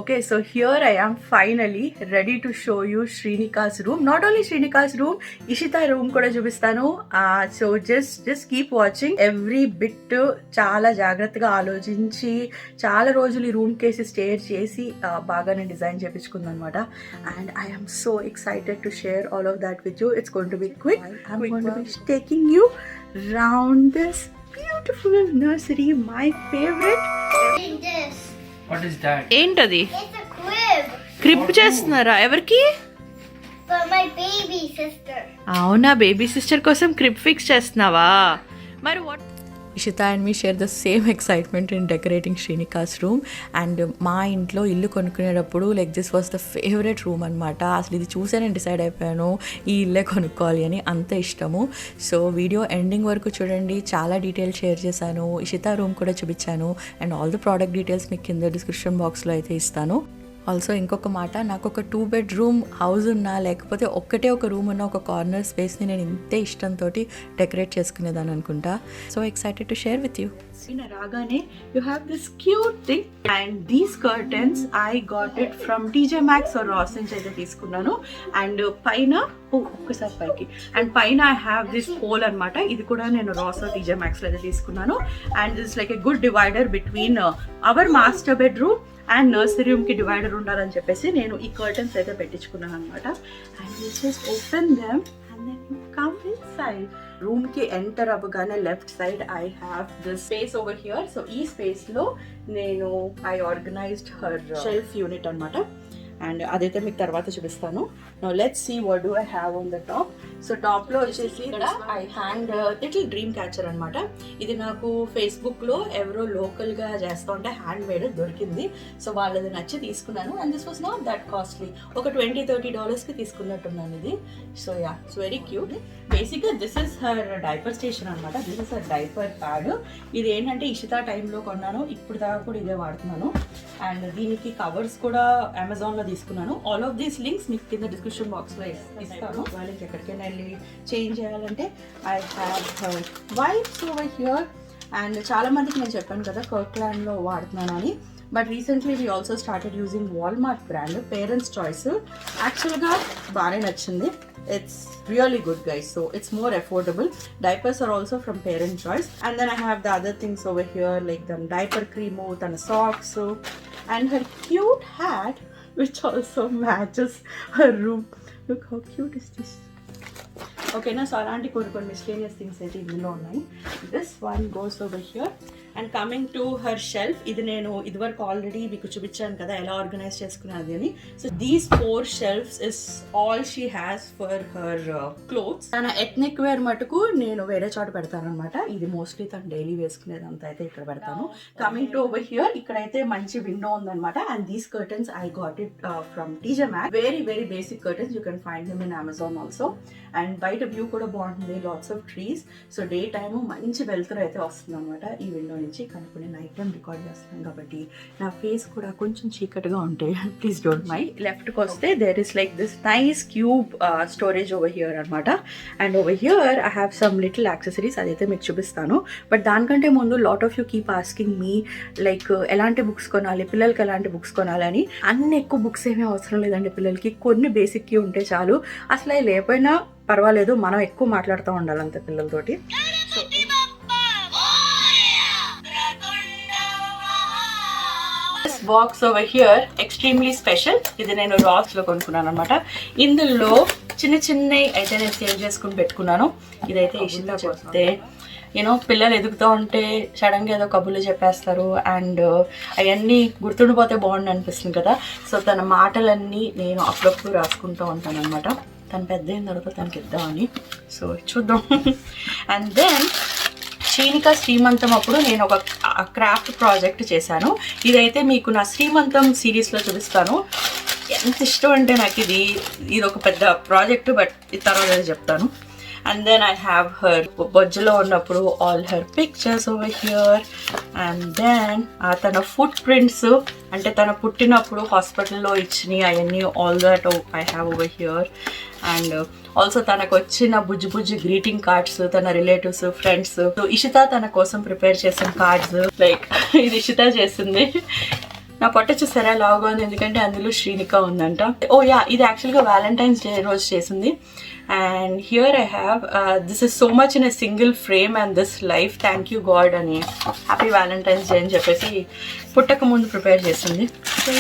Okay, so here I am finally ready to show you Srinika's room. Not only Srinika's room, Ishita room kuda chupistanu. So just keep watching every bit. Chala jagrataga ఆలోచించి చాలా రోజులు ఈ room కేసి stay చేసి బాగానే design చేపించుకుంది అనమాట. And I am so excited to share all of that with you. It's going to be quick. I'm going to be taking you round this beautiful nursery, my favorite. What is that? ఏంటది? It's a crib క్రిప్ చేస్తున్నారా ఎవరికి? for my baby sister. అవునా, baby sister కోసం crib fix చేస్తున్నావా? మరి what Ishita and me share the same excitement in decorating Srinika's room. And మా ఇంట్లో ఇల్లు కొనుక్కునేటప్పుడు like this was the favourite room అనమాట. అసలు ఇది చూసే నేను డిసైడ్ అయిపోయాను ఈ ఇల్లే కొనుక్కోవాలి అని, అంత ఇష్టము. సో వీడియో ఎండింగ్ వరకు చూడండి, చాలా డీటెయిల్స్ షేర్ చేశాను. ఇషిత రూమ్ కూడా చూపించాను. And all the product details మీకు కింద డిస్క్రిప్షన్ బాక్స్లో అయితే ఇస్తాను. ఆల్సో ఇంకొక మాట, నాకు ఒక 2 bedroom హౌస్ ఉన్నా లేకపోతే ఒక్కటే ఒక రూమ్ ఉన్న ఒక కార్నర్ స్పేస్ని నేను ఇంతే ఇష్టంతో డెకరేట్ చేసుకునేదాన్ని అనుకుంటా. So excited to share with you. రాగానే you have this cute thing and these curtains I got it from TJ Maxx or Ross నుంచి అయితే తీసుకున్నాను. అండ్ పైన ఒక్కసారి పైకి అండ్ పైన ఐ హ్యావ్ దిస్ హోల్ అనమాట. ఇది కూడా నేను రాస్ టీజే మ్యాక్స్లో అయితే తీసుకున్నాను. And this like a good divider between our master bedroom and nursery రూమ్కి డివైడర్ ఉండాలని చెప్పేసి నేను ఈ కర్టన్స్ అయితే పెట్టించుకున్నాను అనమాట. And you just open them and then you come inside. రూమ్కి ఎంటర్ అవ్వగానే left side I have this space over here. So ఈ స్పేస్లో నేను I organised her shelf unit అనమాట. అండ్ అదైతే మీకు తర్వాత చూపిస్తాను. Now let's see what do I have on the top. So టాప్లో వచ్చేసి ఇక్కడ I hand little dream catcher అనమాట. ఇది నాకు ఫేస్బుక్లో ఎవరో లోకల్గా చేస్తూ ఉంటే హ్యాండ్ మేడ్ దొరికింది. సో వాళ్ళది నచ్చి తీసుకున్నాను. And this was not that costly, ఒక $20-30కి తీసుకున్నట్టున్నాను ఇది. So yeah, it's very cute. బేసిక్గా this is her diaper station అనమాట. This is her diaper pad. ఇది ఏంటంటే ఇషితా టైంలో కొన్నాను, ఇప్పుడు దాకా కూడా ఇదే వాడుతున్నాను. అండ్ దీనికి కవర్స్ కూడా అమెజాన్లో తీసుకున్నాను. ఆల్ ఆఫ్ దీస్ లింక్స్ మీకు కింద డిస్క్రిప్షన్ బాక్స్లో ఇస్తాను. వాళ్ళకి ఎక్కడికైనా వెళ్ళి చేంజ్ చేయాలంటే I have wipes over here. And చాలా మందికి నేను చెప్పాను కదా కర్క్లాండ్లో వాడుతున్నాను అని. But recently we also started using Walmart brand parents choice. యాక్చువల్గా బాగానే నచ్చింది. It's really good, guys. So it's more affordable. Diapers are also from Parent Choice. And then I have the other things over here like the diaper cream and socks. And her cute hat, which also matches her room. Look how cute is this. Okay, now so alanti కొన్ని miscellaneous things అయితే ఇందులో ఉన్నాయి. This one goes over here. And coming to her shelf, ఇది నేను ఇదివరకు already మీకు చూపించాను కదా ఎలా ఆర్గనైజ్ చేసుకున్నది అని. So these 4 shelves is all she has for her clothes. తన ఎథ్నిక్ వేర్ మటుకు నేను వేరే చోట పెడతాను అనమాట. ఇది మోస్ట్లీ తను డైలీ వేసుకునేదంతా అయితే ఇక్కడ పెడతాను. కమింగ్ టు ఓవర్ హియర్, ఇక్కడైతే మంచి విండో ఉందన్నమాట. And these curtains I got it from TJ Maxx. Very very basic curtains. You can find them in Amazon also. And బయట వ్యూ కూడా బాగుంటుంది, lots of trees. So day time మంచి వెలుతురు అయితే వస్తుంది అనమాట ఈ విండో నుంచి. కనుక్కునే నైట్ టైం రికార్డ్ చేస్తున్నాం కాబట్టి నా ఫేస్ కూడా కొంచెం చీకటిగా ఉంటాయి, ప్లీజ్ డోంట్ మైండ్. లెఫ్ట్కి వస్తే there is like this nice cube storage over here అనమాట. And over here I have some little accessories, అదైతే మీకు చూపిస్తాను. బట్ దానికంటే ముందు lot of you keep asking me like ఎలాంటి బుక్స్ కొనాలి, పిల్లలకి ఎలాంటి బుక్స్ కొనాలని. అన్ని ఎక్కువ బుక్స్ ఏమీ అవసరం లేదండి పిల్లలకి, కొన్ని బేసిక్కి ఉంటే చాలు. అసలు అవి లేకపోయినా పర్వాలేదు, మనం ఎక్కువ మాట్లాడుతూ ఉండాలి అంతే పిల్లలతోటి. Box over here extremely special. ఇది నేను రాస్లో కొనుక్కున్నాను అనమాట. ఇందులో చిన్న చిన్నవి అయితే నేను సేవ్ చేసుకుని పెట్టుకున్నాను. ఇదైతే ఇషితా చెప్తే యూనో పిల్లలు ఎదుగుతూ ఉంటే సడన్గా ఏదో కబుర్లు చెప్పేస్తారు అండ్ అవన్నీ గుర్తుండిపోతే బాగుండు అనిపిస్తుంది కదా. సో తన మాటలన్నీ నేను అప్పుడప్పుడు రాసుకుంటూ ఉంటాను అనమాట. తను పెద్ద అయిన తర్వాత తనకి ఇద్దామని. సో చూద్దాం. అండ్ దెన్ శ్రీనిక శ్రీమంతం అప్పుడు నేను ఒక క్రాఫ్ట్ ప్రాజెక్ట్ చేశాను. ఇదైతే మీకు నా శ్రీమంతం సిరీస్లో చూపిస్తాను. ఎంత ఇష్టం అంటే నాకు ఇది ఒక పెద్ద ప్రాజెక్ట్, బట్ ఇది తర్వాత చెప్తాను. And then I have her బొజ్జలో ఉన్నప్పుడు all her pictures over here. And then తన ఫుట్ ప్రింట్స్, అంటే తన పుట్టినప్పుడు హాస్పిటల్లో ఇచ్చినాయి అవన్నీ, all that I have over here. And also తనకు వచ్చిన బుజ్జి గ్రీటింగ్ కార్డ్స్, తన రిలేటివ్స్, ఫ్రెండ్స్. ఇషిత తన కోసం ప్రిపేర్ చేసిన కార్డ్స్, లైక్ ఇది ఇషిత చేసింది. నా పొట్ట చూసారా లాగా ఉంది, ఎందుకంటే అందులో శ్రీనిక ఉందంట. ఓ యా, ఇది యాక్చువల్గా వ్యాలంటైన్స్ డే రోజు చేసింది. And here I have this is so much in a single frame and this life, thank you God అని, హ్యాపీ వ్యాలంటైన్స్ డే అని చెప్పేసి పుట్టక ముందు ప్రిపేర్ చేసింది. So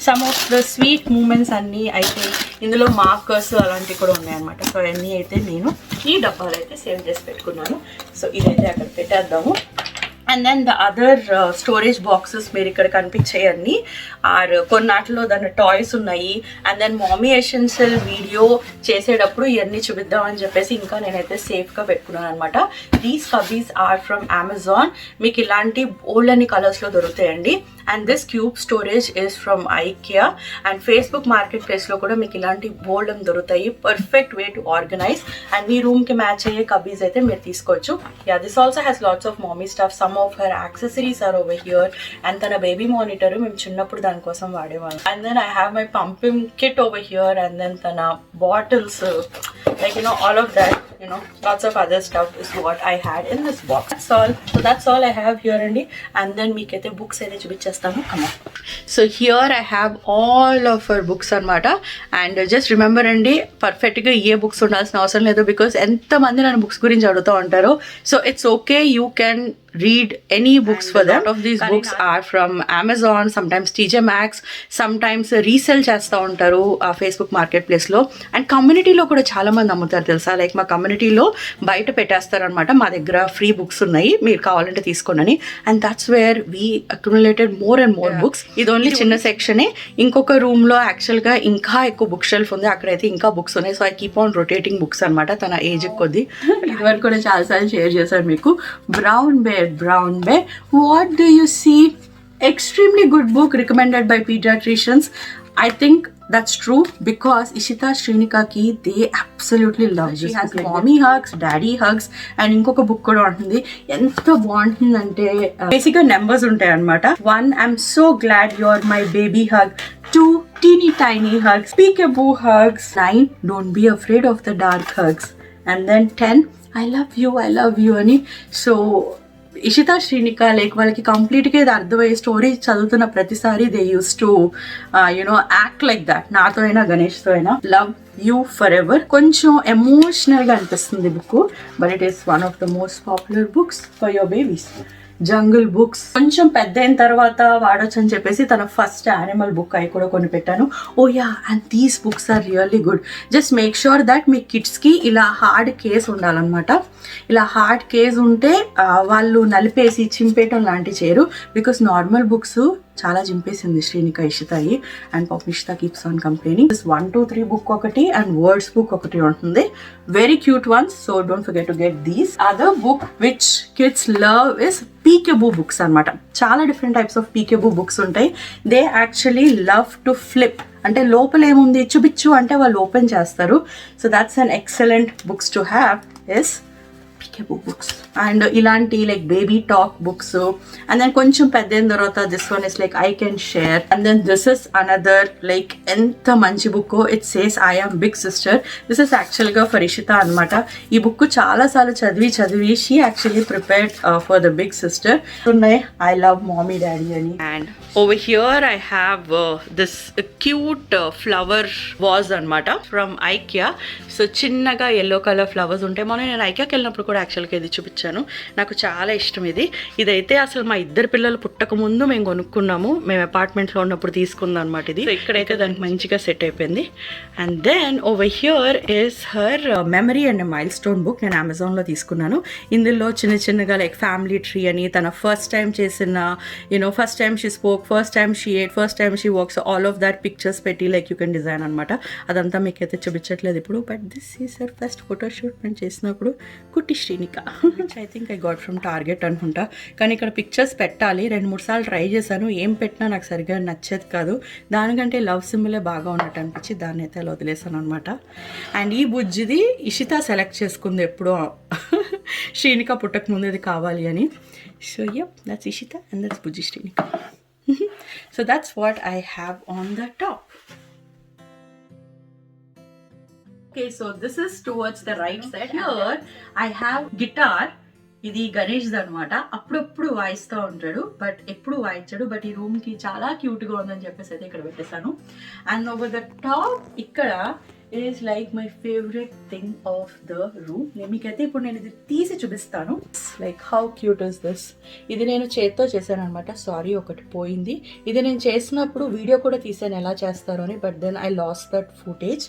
some of the sweet moments అన్నీ అయితే ఇందులో మార్కర్స్ అలాంటివి కూడా ఉన్నాయన్నమాట. సో అవన్నీ అయితే నేను ఈ డబ్బాలు అయితే సేవ్ చేసి పెట్టుకున్నాను. సో ఇదైతే అక్కడ పెట్టేద్దాము. And then the other storage boxes మీరు ఇక్కడ కనిపించేయన్నీ ఆర్ కొన్నాటిలో దాని టాయ్స్ ఉన్నాయి. And then mommy essential video చేసేటప్పుడు ఇవన్నీ చూపిద్దామని చెప్పేసి ఇంకా నేనైతే సేఫ్గా పెట్టుకున్నాను అనమాట. These cubbies are from Amazon. మీకు ఇలాంటి బోల్డ్ అన్ని కలర్స్లో దొరుకుతాయండి. And this cube storage is from IKEA. And Facebook market ప్లేస్లో కూడా మీకు ఇలాంటి బోల్డ్ అని దొరుకుతాయి. Perfect way to organise. And మీ రూమ్కి మ్యాచ్ అయ్యే కబీస్ అయితే మీరు తీసుకోవచ్చు. Yeah, this also has lots of mommy stuff. Some of her accessories are over here. And తన బేబీ మానిటర్ మేము చిన్నప్పుడు దానికోసం వాడేవాళ్ళం. And then I have my pumping kit over here. And then తన bottles, like all of that, lots of other stuff is what I had in this box. That's all I have here andi. And then meekaithe books aithe chupichestamu. Come on. So here I have all of her books anamata. And just remember andi, perfect ga ee books undalsina avasaram ledhu, because enta mandi nanu books gurinchi aduguta untaru. So it's okay, you can read any books for them. A lot of these books are from Amazon, sometimes TJ Maxx, sometimes resell చేస్తూ ఉంటారు Facebook market ప్లేస్లో. And కమ్యూనిటీలో కూడా చాలా మంది అమ్ముతారు తెలుసా. Like మా కమ్యూనిటీలో బయట పెట్టేస్తారనమాట, మా దగ్గర ఫ్రీ బుక్స్ ఉన్నాయి మీరు కావాలంటే తీసుకోండి. And that's where we accumulated more and more books. ఇది ఓన్లీ చిన్న సెక్షనే. ఇంకొక రూమ్లో యాక్చువల్గా ఇంకా ఎక్కువ బుక్ షెల్ఫ్ ఉంది, అక్కడైతే ఇంకా బుక్స్ ఉన్నాయి. So I keep on rotating books అనమాట తన ఏజ్ కొద్ది. ఇదివరకు కూడా చాలాసార్లు షేర్ చేశాను మీకు. Brown Bear. What do you see? Extremely good book recommended by pediatricians. I think that's true because Ishita Srinika ki they absolutely love this. She has like mommy hugs, daddy hugs, and inkoka book kuda untundi. Enta baguntundante basic ga numbers untayi anamata. 1, I'm so glad you're my baby hug. 2, teeny tiny hugs, peekaboo hugs. 9, don't be afraid of the dark hugs. And then 10, I love you అని. So Ishita Srinika like వాళ్ళకి కంప్లీట్గా ఇది అర్థమయ్యే story చదువుతున్న ప్రతిసారి they use to act like that. నాతో అయినా గణేష్తో అయినా లవ్ యూ ఫర్ ఎవర్. కొంచెం ఎమోషనల్గా అనిపిస్తుంది book, but it is one of the most popular books for your babies. Jungle books కొంచెం పెద్ద అయిన తర్వాత వాడొచ్చు అని చెప్పేసి తన ఫస్ట్ యానిమల్ బుక్ అవి కూడా కొని పెట్టాను. Oh yeah, and these books are really good. Just make sure that మీ కిడ్స్కి ఇలా హార్డ్ కేస్ ఉండాలన్నమాట. ఇలా హార్డ్ కేస్ ఉంటే వాళ్ళు నలిపేసి చింపేయటం లాంటివి చేయరు. బికాస్ నార్మల్ బుక్స్ చాలా చింపేసింది శ్రీనిక ఇషితాయి. అండ్ పాపిష్తా కీప్స్ ఆన్ కంప్లైనింగ్. 1, 2, 3 బుక్ ఒకటి అండ్ వర్డ్స్ బుక్ ఒకటి ఉంటుంది. Very cute ones. So don't forget to get these. Other book which kids love is peekaboo books అనమాట. చాలా different types of peekaboo books ఉంటాయి. They actually love to flip. అంటే లోపల ఏముంది చూపించు అంటే వాళ్ళు ఓపెన్ చేస్తారు. So that's an excellent books to have is peekaboo books. And ఇలాంటి like baby talk books. And then కొంచెం పెద్ద అయిన తర్వాత this one is like I can share. And then this is another like ఎంత మంచి book. It says I am big sister. This is యాక్చువల్గా for Ishita అనమాట. ఈ బుక్ చాలాసార్లు చదివి she actually prepared for the big sister. ఉన్నాయి I love mommy daddy అని. And over here I have this cute flower vase అనమాట from IKEA. So చిన్నగా yellow colour flowers ఉంటాయి. మొన్న నేను ఐకియాకి వెళ్ళినప్పుడు కూడా యాక్చువల్గా ఇది చూపించాను. నాకు చాలా ఇష్టం ఇది. ఇదైతే అసలు మా ఇద్దరు పిల్లలు పుట్టక ముందు మేము కొనుక్కున్నాము. మేము అపార్ట్మెంట్లో ఉన్నప్పుడు తీసుకుందాం అనమాట ఇది. సో ఇక్కడైతే దానికి మంచిగా సెట్ అయిపోయింది. And then over here is her memory and milestone book. నేను అమెజాన్లో తీసుకున్నాను. ఇందులో చిన్నగా లైక్ ఫ్యామిలీ ట్రీ అని, తన ఫస్ట్ టైం చేసిన first time she spoke, first time she ate, first time she works, all of that pictures పెట్టి like you can design అనమాట. అదంతా మీకైతే చూపించట్లేదు ఇప్పుడు. But this is her first photoshoot మేము చేసినప్పుడు కుట్టి Srinika. I think I got from Target అనుకుంటా. కానీ ఇక్కడ పిక్చర్స్ పెట్టాలి 2-3 సార్లు ట్రై చేశాను. ఏం పెట్టినా నాకు సరిగ్గా నచ్చేది కాదు. దానికంటే లవ్ సింబలే బాగా ఉన్నట్టు అనిపించి దాన్ని అయితే అలా వదిలేసాను అనమాట. అండ్ ఈ బుజ్జిది ఇషిత సెలెక్ట్ చేసుకుంది ఎప్పుడో శ్రీనిక పుట్టక ముందు ఇది కావాలి అని. So yup, that's Ishita and that's బుజ్జి Srinika. So that's what I have on the top. Okay, so this is towards the right side. Here I have guitar. ఇది గణేష్ది అనమాట. అప్పుడప్పుడు వాయిస్తూ ఉంటాడు, బట్ ఎప్పుడు వాయించాడు. బట్ ఈ రూమ్కి చాలా క్యూట్గా ఉందని చెప్పేసి అయితే ఇక్కడ పెట్టేశాను. అండ్ ఓవర్ ద టాప్ ఇక్కడ is like my favourite thing of the room. మీకైతే ఇప్పుడు నేను ఇది తీసి చూపిస్తాను. Like how cute is this. ఇది నేను చేత్తో చేశాను అనమాట. సారీ, ఒకటి పోయింది. ఇది నేను చేసినప్పుడు వీడియో కూడా తీసాను ఎలా చేస్తారో అని, but then I lost that footage.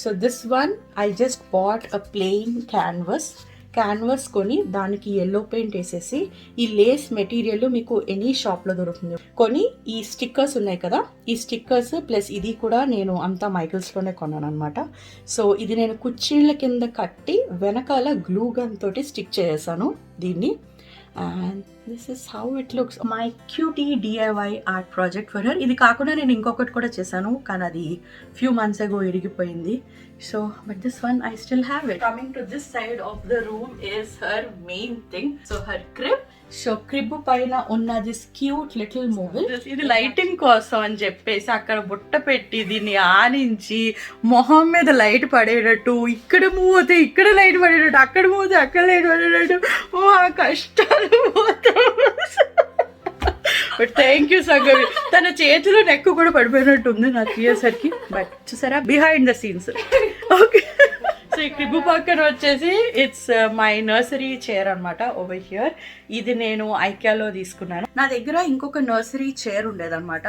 So this one I just bought a plain canvas కొని దానికి ఎల్లో పెయింట్ వేసేసి, ఈ లేస్ మెటీరియల్ మీకు ఎనీ షాప్లో దొరుకుతుంది. కొని ఈ స్టిక్కర్స్ ఉన్నాయి కదా, ఈ స్టిక్కర్స్ ప్లస్ ఇది కూడా నేను అంతా మైకిల్స్లోనే కొన్నాను అనమాట. సో ఇది నేను కుర్చీల కింద కట్టి వెనకాల గ్లూ గన్ తోటి స్టిక్ చేసేసాను దీన్ని. And this is how it looks. My cutie DIY art project for her. ఇది కాకుండా నేను ఇంకొకటి కూడా చేశాను, కానీ అది ఫ్యూ మంత్స్ అగో ఇరిగిపోయింది. So but this one I still have it. Coming to this side of the room is her main thing. So her crib. So crib పైన ఉన్న దిస్ క్యూట్ లిటిల్ మూవీ. ఇది lighting కోసం అని చెప్పేసి అక్కడ బుట్ట పెట్టి దీన్ని ఆనించి మొహం మీద లైట్ పడేటట్టు, ఇక్కడ మూవ్ అవుతే ఇక్కడ లైట్ పడేటట్టు, అక్కడ మూవ్ అవుతే అక్కడ లైట్ పడేటట్టు, ఆ కష్టాలు బట్ థ్యాంక్ యూ సంగవి. తన చేతిలో నెక్ కూడా పడిపోయినట్టు ఉంది నాకు తీయేసరికి. బట్ చూసారా behind the scenes. Okay, so ఈ క్రిబు పక్కన వచ్చేసి ఇట్స్ మై నర్సరీ చైర్ అనమాట ఓవర్ హియర్. ఇది నేను ఐక్యాలో తీసుకున్నాను. నా దగ్గర ఇంకొక నర్సరీ చైర్ ఉండేదన్నమాట.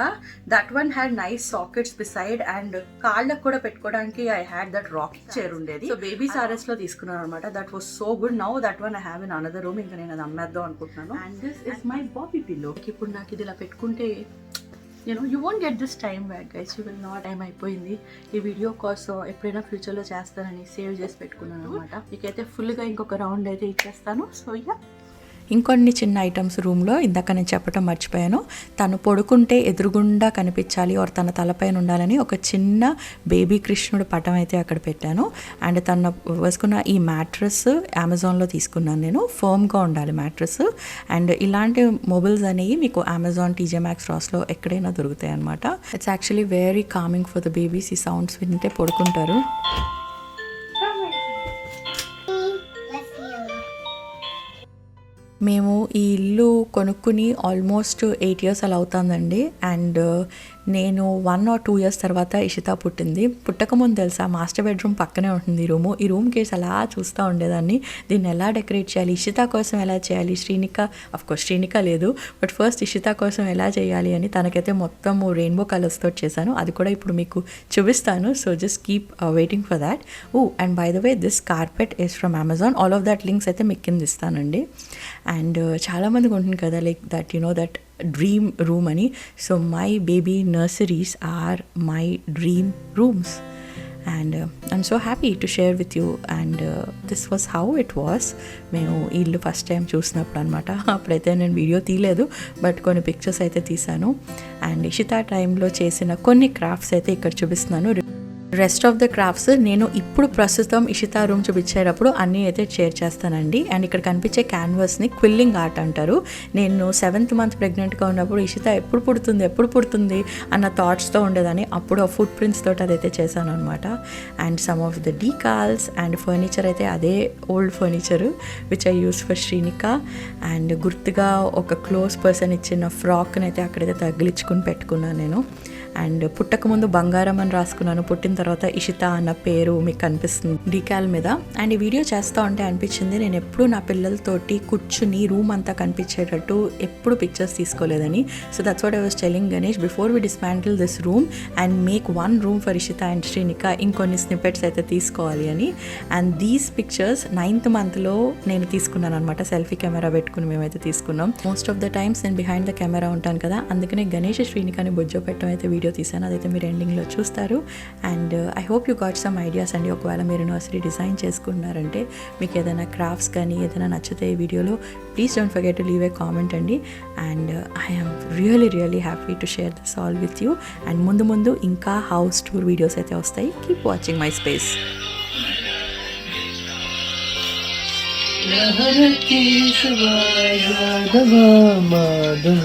That one had nice sockets beside and కాళ్ళకు కూడా పెట్టుకోవడానికి I had that rocking chair ఉండేది. సో బేబీ సారీస్ లో తీసుకున్నాను అనమాట. That was so good. Now that one I have in another room. ఇంకా నేను అది అమ్మేద్దాం అనుకుంటున్నాను. And this is my Bobby pillow. ఇప్పుడు నాకు ఇది ఇలా పెట్టుకుంటే you won't get this time back, guys. You will not. Time అయిపోయింది. ఈ వీడియో కోసం ఎప్పుడైనా ఫ్యూచర్లో చేస్తానని సేవ్ చేసి పెట్టుకున్నాను అనమాట. మీకైతే ఫుల్గా ఇంకొక రౌండ్ అయితే ఇచ్చేస్తాను. సో యా, ఇంకొన్ని చిన్న ఐటమ్స్ రూమ్లో ఇందాక నేను చెప్పడం మర్చిపోయాను. తను పడుకుంటే ఎదురుగుండా కనిపించాలి ఆర్ తన తలపైన ఉండాలని ఒక చిన్న బేబీ కృష్ణుడు పటం అయితే అక్కడ పెట్టాను. అండ్ తను వేసుకున్న ఈ మ్యాట్రస్ అమెజాన్లో తీసుకున్నాను నేను. ఫర్మ్గా ఉండాలి మ్యాట్రస్. అండ్ ఇలాంటి మొబైల్స్ అనేవి మీకు అమెజాన్, TJ Maxx, రాస్లో ఎక్కడైనా దొరుకుతాయి అనమాట. It's actually very coming for the babies. ఈ సౌండ్స్ వింటే పడుకుంటారు. మేము ఈ ఇల్లు కొనుక్కుని ఆల్మోస్ట్ 8 years అలా అవుతుందండి. అండ్ నేను 1 or 2 years తర్వాత ఇషిత పుట్టింది. పుట్టకముందు తెలుసా, మాస్టర్ బెడ్రూమ్ పక్కనే ఉంటుంది ఈ రూము. ఈ రూమ్ కేసు అలా చూస్తూ ఉండేదాన్ని. దీన్ని ఎలా డెకరేట్ చేయాలి, ఇషిత కోసం ఎలా చేయాలి, శ్రీనిక లేదు, బట్ ఫస్ట్ ఇషిత కోసం ఎలా చేయాలి అని తనకైతే మొత్తం రెయిన్బో కలర్స్తో చేశాను. అది కూడా ఇప్పుడు మీకు చూపిస్తాను. So just keep waiting for that. And by the way this carpet is from Amazon. All of that links అయితే మీకు కింద ఇస్తానండి. అండ్ చాలామందికి ఉంటుంది కదా like that that dream room అని. So my baby nurseries are my dream rooms and I'm so happy to share with you. And this was how it was. మేము ఈ ఇల్లు ఫస్ట్ టైం చూసినప్పుడు అనమాట. అప్పుడైతే నేను వీడియో తీయలేదు, బట్ కొన్ని పిక్చర్స్ అయితే తీశాను. అండ్ ఇషితా టైంలో చేసిన కొన్ని క్రాఫ్ట్స్ అయితే ఇక్కడ చూపిస్తున్నాను. రెస్ట్ ఆఫ్ ద క్రాఫ్ట్స్ నేను ఇప్పుడు ప్రస్తుతం ఇషితా రూమ్ చూపించేటప్పుడు అన్నీ అయితే షేర్ చేస్తానండి. అండ్ ఇక్కడ కనిపించే క్యాన్వాస్ని క్విల్లింగ్ ఆర్ట్ అంటారు. నేను 7th month ప్రెగ్నెంట్గా ఉన్నప్పుడు ఇషిత ఎప్పుడు పుడుతుంది అన్న థాట్స్తో ఉండేదాన్ని. అప్పుడు ఆ ఫుట్ ప్రింట్స్ తోటి అదైతే చేశాను అనమాట. And some of the decals and furniture అయితే అదే old furniture which I use for Srinika. And గుర్తుగా ఒక క్లోజ్ పర్సన్ ఇచ్చిన ఫ్రాక్ని అయితే అక్కడైతే తగిలించుకుని పెట్టుకున్నాను నేను. అండ్ పుట్టక ముందు బంగారం అని రాసుకున్నాను, పుట్టిన తర్వాత ఇషిత అన్న పేరు మీకు కనిపిస్తుంది డీకాల్ మీద. అండ్ ఈ వీడియో చేస్తూ ఉంటే అనిపించింది నేను ఎప్పుడు నా పిల్లలతోటి కూర్చుని రూమ్ అంతా కనిపించేటట్టు ఎప్పుడు పిక్చర్స్ తీసుకోలేదని. So that's what I was telling Ganesh before we dismantle this room and make 1 room for Ishita and Srinika. ఇంకొన్ని స్నిప్పెట్స్ అయితే తీసుకోవాలి అని. And these pictures 9th month నేను తీసుకున్నాను అనమాట. సెల్ఫీ కెమెరా పెట్టుకుని మేమైతే తీసుకున్నాం. మోస్ట్ ఆఫ్ ద టైమ్స్ నేను బిహైండ్ ద కెమెరా ఉంటాను కదా, అందుకనే గణేష్ శ్రీనికని బొజ్జో పెట్టడం అయితే వీడియో తీసాను. అదైతే మీరు ఎండింగ్లో చూస్తారు. And I hope you got some ideas అండి. ఒకవేళ మీరు నర్సరీ డిజైన్ చేసుకున్నారంటే మీకు ఏదైనా క్రాఫ్ట్స్ కానీ ఏదైనా నచ్చితే ఈ వీడియోలో please don't forget to leave a comment అండి. And I am really happy to share this all with you. And ముందు ఇంకా హౌస్ టూర్ వీడియోస్ అయితే వస్తాయి. Keep watching my space. Madhava